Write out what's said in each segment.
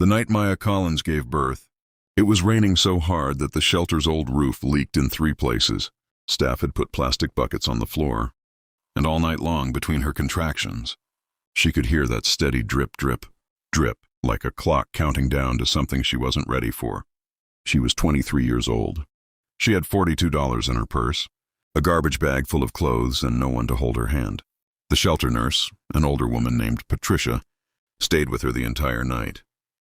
The night Maya Collins gave birth, it was raining so hard that the shelter's old roof leaked in 3 places. Staff had put plastic buckets on the floor, and all night long between her contractions, she could hear that steady drip, drip, drip, like a clock counting down to something she wasn't ready for. She was 23 years old. She had $42 in her purse, a garbage bag full of clothes, and no one to hold her hand. The shelter nurse, an older woman named Patricia, stayed with her the entire night.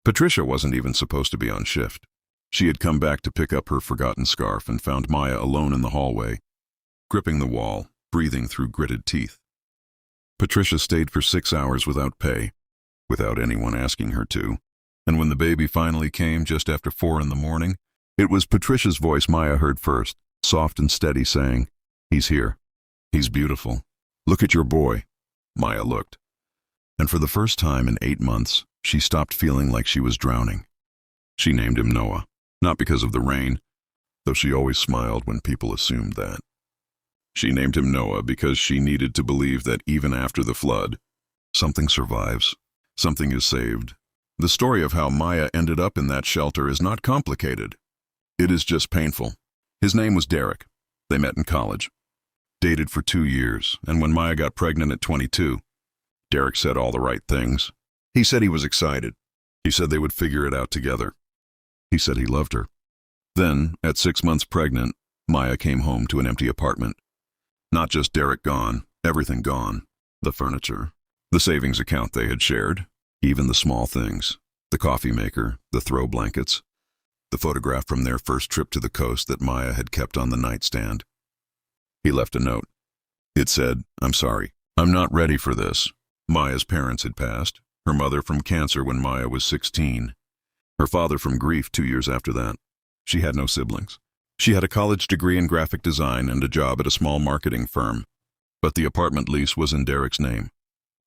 Patricia wasn't even supposed to be on shift. She had come back to pick up her forgotten scarf and found Maya alone in the hallway, gripping the wall, breathing through gritted teeth. Patricia stayed for 6 hours without pay, without anyone asking her to, and when the baby finally came just after 4 in the morning, it was Patricia's voice Maya heard first, soft and steady, saying, "He's here. He's beautiful. Look at your boy." Maya looked, and for the first time in 8 months, she stopped feeling like she was drowning. She named him Noah, not because of the rain, though she always smiled when people assumed that. She named him Noah because she needed to believe that even after the flood, something survives, something is saved. The story of how Maya ended up in that shelter is not complicated. It is just painful. His name was Derek. They met in college, dated for 2 years, and when Maya got pregnant at 22, Derek said all the right things. He said he was excited. He said they would figure it out together. He said he loved her. Then, at 6 months pregnant, Maya came home to an empty apartment. Not just Derek gone, everything gone. The furniture, the savings account they had shared, even the small things, the coffee maker, the throw blankets, the photograph from their first trip to the coast that Maya had kept on the nightstand. He left a note. It said, "I'm sorry. I'm not ready for this." Maya's parents had passed, her mother from cancer when Maya was 16, her father from grief 2 years after that. She had no siblings. She had a college degree in graphic design and a job at a small marketing firm, but the apartment lease was in Derek's name.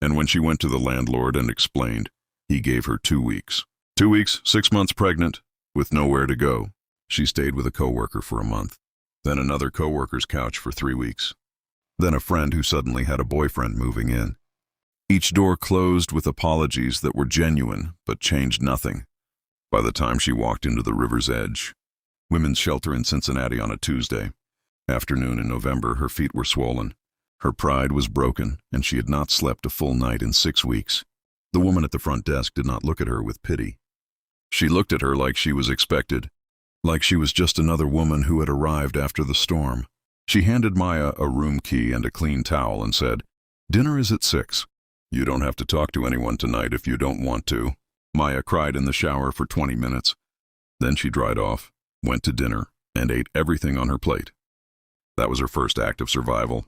And when she went to the landlord and explained, he gave her 2 weeks. 2 weeks, 6 months pregnant, with nowhere to go. She stayed with a coworker for a month, then another coworker's couch for 3 weeks, then a friend who suddenly had a boyfriend moving in. Each door closed with apologies that were genuine but changed nothing. By the time she walked into the river's edge, women's shelter in Cincinnati on a Tuesday afternoon in November, her feet were swollen. Her pride was broken, and she had not slept a full night in 6 weeks. The woman at the front desk did not look at her with pity. She looked at her like she was expected, like she was just another woman who had arrived after the storm. She handed Maya a room key and a clean towel and said, "Dinner is at 6. You don't have to talk to anyone tonight if you don't want to." Maya cried in the shower for 20 minutes. Then she dried off, went to dinner, and ate everything on her plate. That was her first act of survival.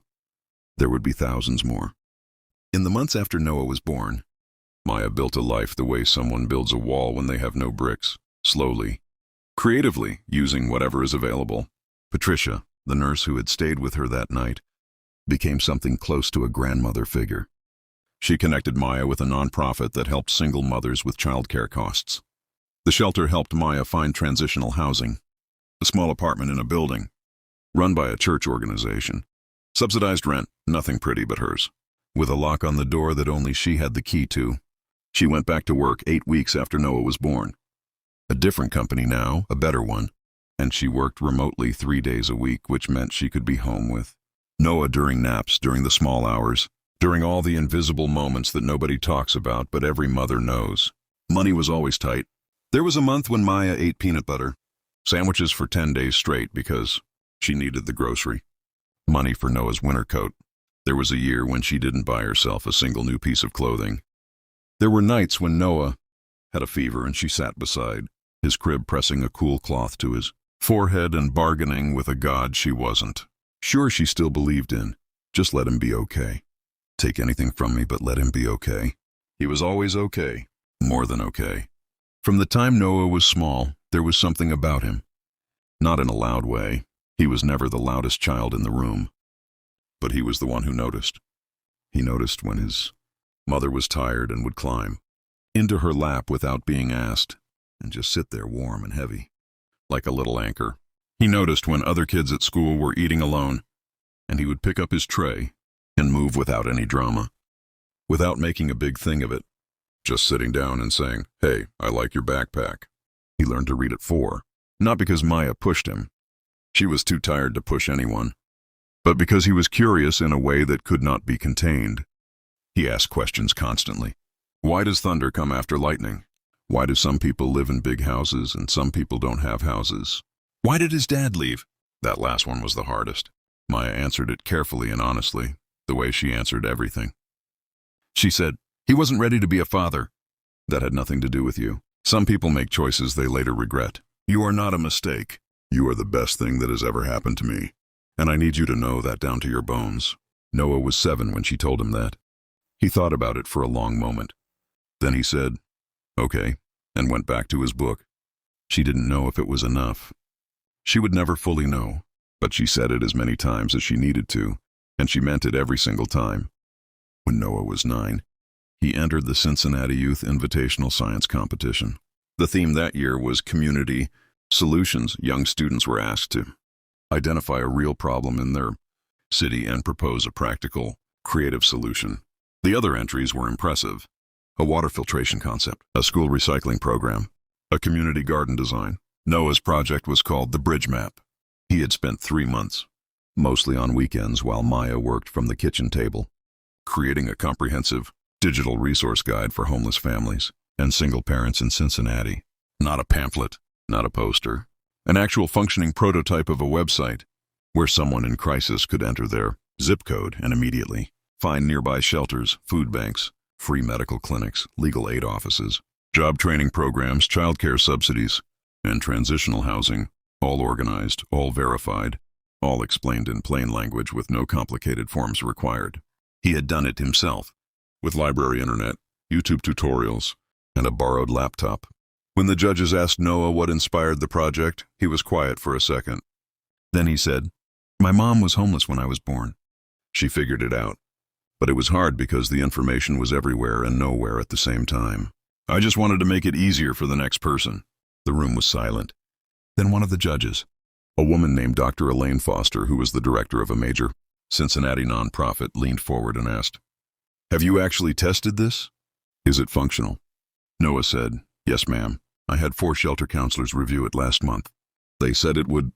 There would be thousands more. In the months after Noah was born, Maya built a life the way someone builds a wall when they have no bricks, slowly, creatively, using whatever is available. Patricia, the nurse who had stayed with her that night, became something close to a grandmother figure. She connected Maya with a nonprofit that helped single mothers with childcare costs. The shelter helped Maya find transitional housing, a small apartment in a building, run by a church organization. Subsidized rent, nothing pretty but hers, with a lock on the door that only she had the key to. She went back to work 8 weeks after Noah was born. A different company now, a better one, and she worked remotely 3 days a week, which meant she could be home with Noah during naps, during the small hours, during all the invisible moments that nobody talks about but every mother knows. Money was always tight. There was a month when Maya ate peanut butter, sandwiches for 10 days straight because she needed the grocery. Money for Noah's winter coat. There was a year when she didn't buy herself a single new piece of clothing. There were nights when Noah had a fever and she sat beside his crib, pressing a cool cloth to his forehead and bargaining with a God she wasn't sure she still believed in. Just let him be okay. Take anything from me, but let him be okay. He was always okay, more than okay. From the time Noah was small, there was something about him. Not in a loud way. He was never the loudest child in the room. But he was the one who noticed. He noticed when his mother was tired and would climb into her lap without being asked and just sit there warm and heavy, like a little anchor. He noticed when other kids at school were eating alone, and he would pick up his tray and move without any drama, without making a big thing of it, just sitting down and saying, "Hey, I like your backpack." He learned to read at 4, not because Maya pushed him. She was too tired to push anyone, but because he was curious in a way that could not be contained. He asked questions constantly. Why does thunder come after lightning? Why do some people live in big houses and some people don't have houses? Why did his dad leave? That last one was the hardest. Maya answered it carefully and honestly, the way she answered everything. She said, "He wasn't ready to be a father." That had nothing to do with you. Some people make choices they later regret. You are not a mistake. You are the best thing that has ever happened to me. And I need you to know that down to your bones. Noah was 7 when she told him that. He thought about it for a long moment. Then he said, "Okay," and went back to his book. She didn't know if it was enough. She would never fully know, but she said it as many times as she needed to, and she meant it every single time. When Noah was 9, he entered the Cincinnati Youth Invitational Science Competition. The theme that year was community solutions. Young students were asked to identify a real problem in their city and propose a practical, creative solution. The other entries were impressive. A water filtration concept, a school recycling program, a community garden design. Noah's project was called the Bridge Map. He had spent 3 months, mostly on weekends while Maya worked from the kitchen table, creating a comprehensive digital resource guide for homeless families and single parents in Cincinnati. Not a pamphlet, not a poster, an actual functioning prototype of a website where someone in crisis could enter their zip code and immediately find nearby shelters, food banks, free medical clinics, legal aid offices, job training programs, childcare subsidies, and transitional housing, all organized, all verified, all explained in plain language with no complicated forms required. He had done it himself, with library internet, YouTube tutorials, and a borrowed laptop. When the judges asked Noah what inspired the project, he was quiet for a second. Then he said, "My mom was homeless when I was born." She figured it out, but it was hard because the information was everywhere and nowhere at the same time. "I just wanted to make it easier for the next person." The room was silent. Then one of the judges, a woman named Dr. Elaine Foster, who was the director of a major Cincinnati nonprofit, leaned forward and asked, "Have you actually tested this? Is it functional?" Noah said, "Yes, ma'am. I had 4 shelter counselors review it last month. They said it would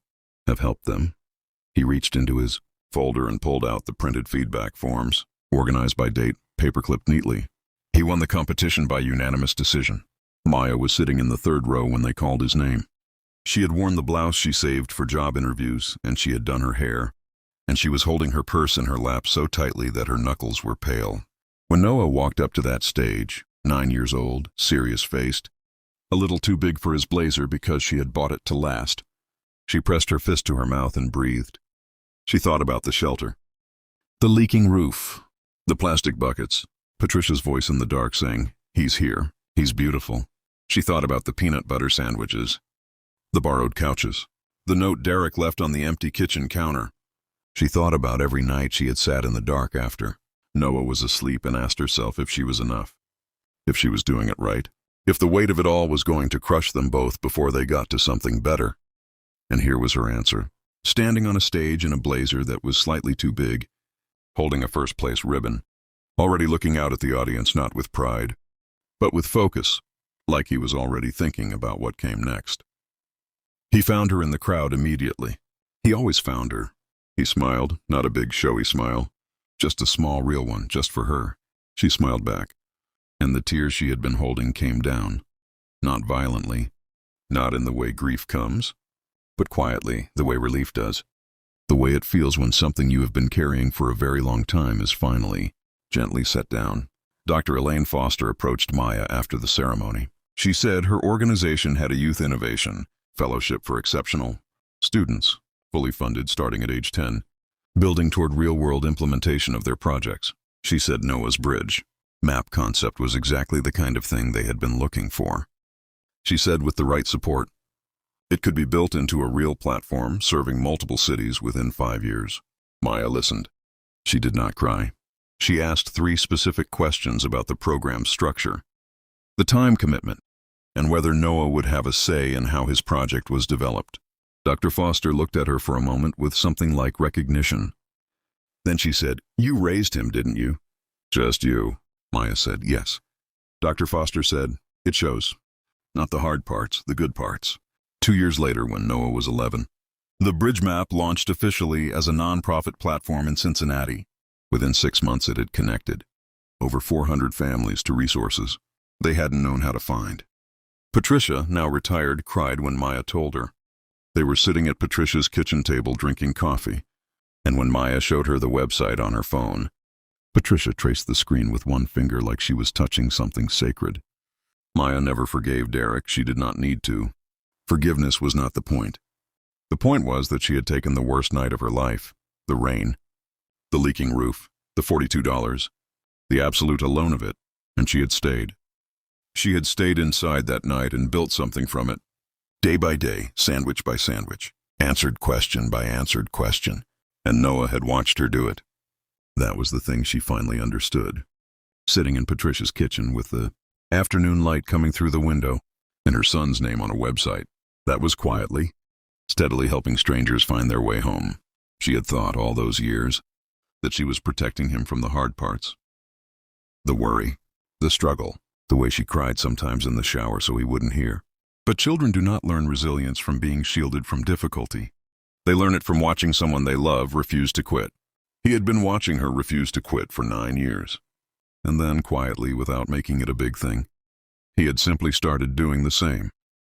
have helped them." He reached into his folder and pulled out the printed feedback forms, organized by date, paperclipped neatly. He won the competition by unanimous decision. Maya was sitting in the 3rd row when they called his name. She had worn the blouse she saved for job interviews, and she had done her hair, and she was holding her purse in her lap so tightly that her knuckles were pale. When Noah walked up to that stage, 9 years old, serious-faced, a little too big for his blazer because she had bought it to last, she pressed her fist to her mouth and breathed. She thought about the shelter, the leaking roof, the plastic buckets, Patricia's voice in the dark saying, "He's here, he's beautiful." She thought about the peanut butter sandwiches, the borrowed couches, the note Derek left on the empty kitchen counter. She thought about every night she had sat in the dark after Noah was asleep and asked herself if she was enough, if she was doing it right, if the weight of it all was going to crush them both before they got to something better. And here was her answer, standing on a stage in a blazer that was slightly too big, holding a first-place ribbon, already looking out at the audience not with pride, but with focus, like he was already thinking about what came next. He found her in the crowd immediately. He always found her. He smiled, not a big showy smile, just a small real one, just for her. She smiled back, and the tears she had been holding came down, not violently, not in the way grief comes, but quietly, the way relief does, the way it feels when something you have been carrying for a very long time is finally, gently set down. Dr. Elaine Foster approached Maya after the ceremony. She said her organization had a youth innovation fellowship for exceptional students, fully funded starting at age 10, building toward real-world implementation of their projects. She said Noah's Bridge map concept was exactly the kind of thing they had been looking for. She said with the right support, it could be built into a real platform serving multiple cities within 5 years. Maya listened. She did not cry. She asked 3 specific questions about the program's structure, the time commitment, and whether Noah would have a say in how his project was developed. Dr. Foster looked at her for a moment with something like recognition. Then she said, "You raised him, didn't you?" "Just you," Maya said. "Yes." Dr. Foster said, "It shows. Not the hard parts, the good parts." 2 years later, when Noah was 11, the Bridge Map launched officially as a nonprofit platform in Cincinnati. Within 6 months, it had connected over 400 families to resources they hadn't known how to find. Patricia, now retired, cried when Maya told her. They were sitting at Patricia's kitchen table drinking coffee, and when Maya showed her the website on her phone, Patricia traced the screen with one finger like she was touching something sacred. Maya never forgave Derek. She did not need to. Forgiveness was not the point. The point was that she had taken the worst night of her life, the rain, the leaking roof, the $42, the absolute alone of it, and she had stayed. She had stayed inside that night and built something from it. Day by day, sandwich by sandwich, answered question by answered question, and Noah had watched her do it. That was the thing she finally understood. Sitting in Patricia's kitchen with the afternoon light coming through the window and her son's name on a website, that was quietly, steadily helping strangers find their way home. She had thought all those years that she was protecting him from the hard parts. The worry, the struggle, the way she cried sometimes in the shower so he wouldn't hear. But children do not learn resilience from being shielded from difficulty. They learn it from watching someone they love refuse to quit. He had been watching her refuse to quit for 9 years. And then, quietly, without making it a big thing, he had simply started doing the same.